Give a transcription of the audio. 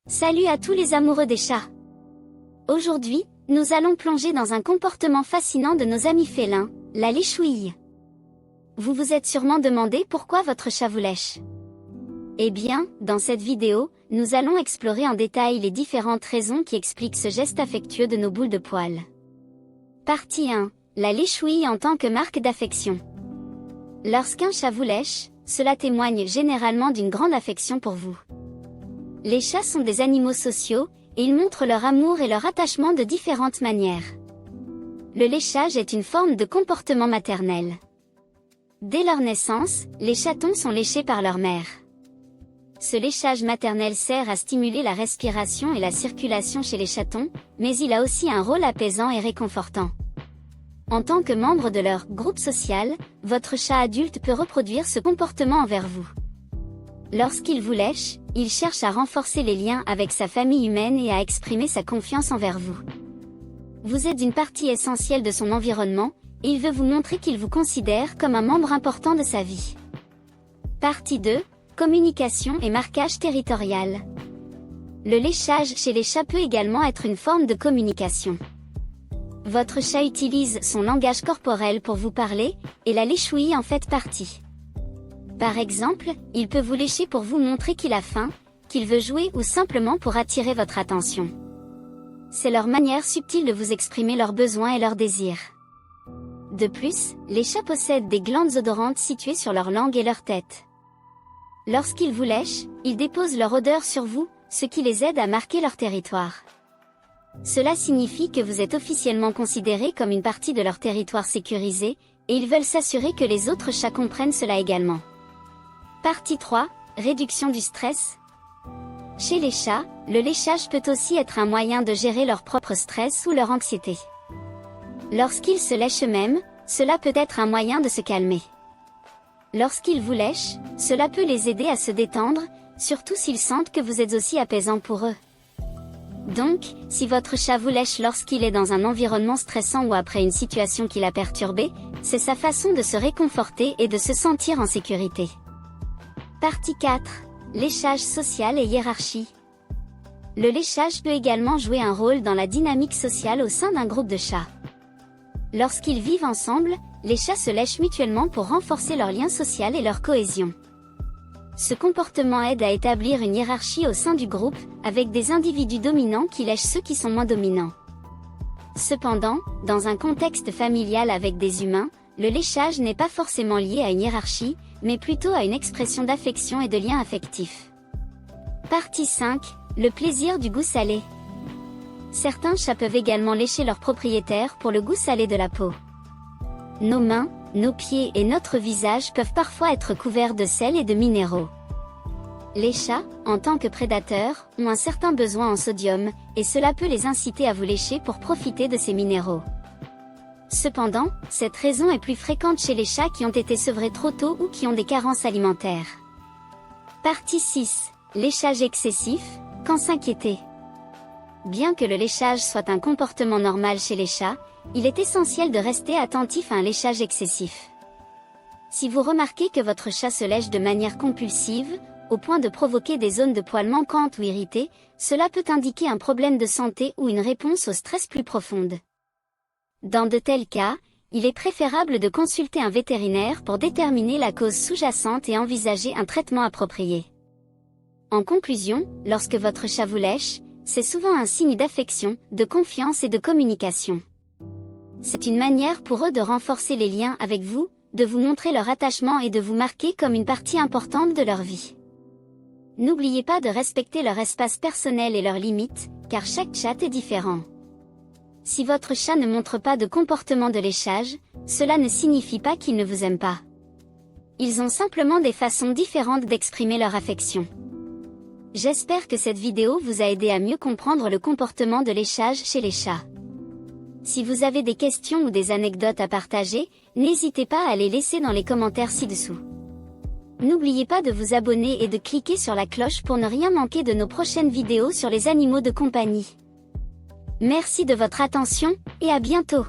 Salut à tous les amoureux des chats. Aujourd'hui, nous allons plonger dans un comportement fascinant de nos amis félins, la léchouille. Vous vous êtes sûrement demandé pourquoi votre chat vous lèche. Eh bien, dans cette vidéo, nous allons explorer en détail les différentes raisons qui expliquent ce geste affectueux de nos boules de poils. Partie 1. La léchouille en tant que marque d'affection. Lorsqu'un chat vous lèche, cela témoigne généralement d'une grande affection pour vous. Les chats sont des animaux sociaux, et ils montrent leur amour et leur attachement de différentes manières. Le léchage est une forme de comportement maternel. Dès leur naissance, les chatons sont léchés par leur mère. Ce léchage maternel sert à stimuler la respiration et la circulation chez les chatons, mais il a aussi un rôle apaisant et réconfortant. En tant que membre de leur groupe social, votre chat adulte peut reproduire ce comportement envers vous. Lorsqu'il vous lèche, il cherche à renforcer les liens avec sa famille humaine et à exprimer sa confiance envers vous. Vous êtes une partie essentielle de son environnement, et il veut vous montrer qu'il vous considère comme un membre important de sa vie. Partie 2. Communication et marquage territorial. Le léchage chez les chats peut également être une forme de communication. Votre chat utilise son langage corporel pour vous parler, et la léchouille en fait partie. Par exemple, il peut vous lécher pour vous montrer qu'il a faim, qu'il veut jouer ou simplement pour attirer votre attention. C'est leur manière subtile de vous exprimer leurs besoins et leurs désirs. De plus, les chats possèdent des glandes odorantes situées sur leur langue et leur tête. Lorsqu'ils vous lèchent, ils déposent leur odeur sur vous, ce qui les aide à marquer leur territoire. Cela signifie que vous êtes officiellement considéré comme une partie de leur territoire sécurisé, et ils veulent s'assurer que les autres chats comprennent cela également. Partie 3. Réduction du stress. Chez les chats, le léchage peut aussi être un moyen de gérer leur propre stress ou leur anxiété. Lorsqu'ils se lèchent eux-mêmes, cela peut être un moyen de se calmer. Lorsqu'ils vous lèchent, cela peut les aider à se détendre, surtout s'ils sentent que vous êtes aussi apaisant pour eux. Donc, si votre chat vous lèche lorsqu'il est dans un environnement stressant ou après une situation qui l'a perturbé, c'est sa façon de se réconforter et de se sentir en sécurité. Partie 4. Léchage social et hiérarchie. Le léchage peut également jouer un rôle dans la dynamique sociale au sein d'un groupe de chats. Lorsqu'ils vivent ensemble, les chats se lèchent mutuellement pour renforcer leur lien social et leur cohésion. Ce comportement aide à établir une hiérarchie au sein du groupe, avec des individus dominants qui lèchent ceux qui sont moins dominants. Cependant, dans un contexte familial avec des humains, le léchage n'est pas forcément lié à une hiérarchie, mais plutôt à une expression d'affection et de lien affectif. Partie 5. Le plaisir du goût salé. Certains chats peuvent également lécher leur propriétaire pour le goût salé de la peau. Nos mains, nos pieds et notre visage peuvent parfois être couverts de sel et de minéraux. Les chats, en tant que prédateurs, ont un certain besoin en sodium, et cela peut les inciter à vous lécher pour profiter de ces minéraux. Cependant, cette raison est plus fréquente chez les chats qui ont été sevrés trop tôt ou qui ont des carences alimentaires. Partie 6. Léchage excessif, quand s'inquiéter. Bien que le léchage soit un comportement normal chez les chats, il est essentiel de rester attentif à un léchage excessif. Si vous remarquez que votre chat se lèche de manière compulsive, au point de provoquer des zones de poils manquantes ou irritées, cela peut indiquer un problème de santé ou une réponse au stress plus profonde. Dans de tels cas, il est préférable de consulter un vétérinaire pour déterminer la cause sous-jacente et envisager un traitement approprié. En conclusion, lorsque votre chat vous lèche, c'est souvent un signe d'affection, de confiance et de communication. C'est une manière pour eux de renforcer les liens avec vous, de vous montrer leur attachement et de vous marquer comme une partie importante de leur vie. N'oubliez pas de respecter leur espace personnel et leurs limites, car chaque chat est différent. Si votre chat ne montre pas de comportement de léchage, cela ne signifie pas qu'ils ne vous aiment pas. Ils ont simplement des façons différentes d'exprimer leur affection. J'espère que cette vidéo vous a aidé à mieux comprendre le comportement de léchage chez les chats. Si vous avez des questions ou des anecdotes à partager, n'hésitez pas à les laisser dans les commentaires ci-dessous. N'oubliez pas de vous abonner et de cliquer sur la cloche pour ne rien manquer de nos prochaines vidéos sur les animaux de compagnie. Merci de votre attention, et à bientôt.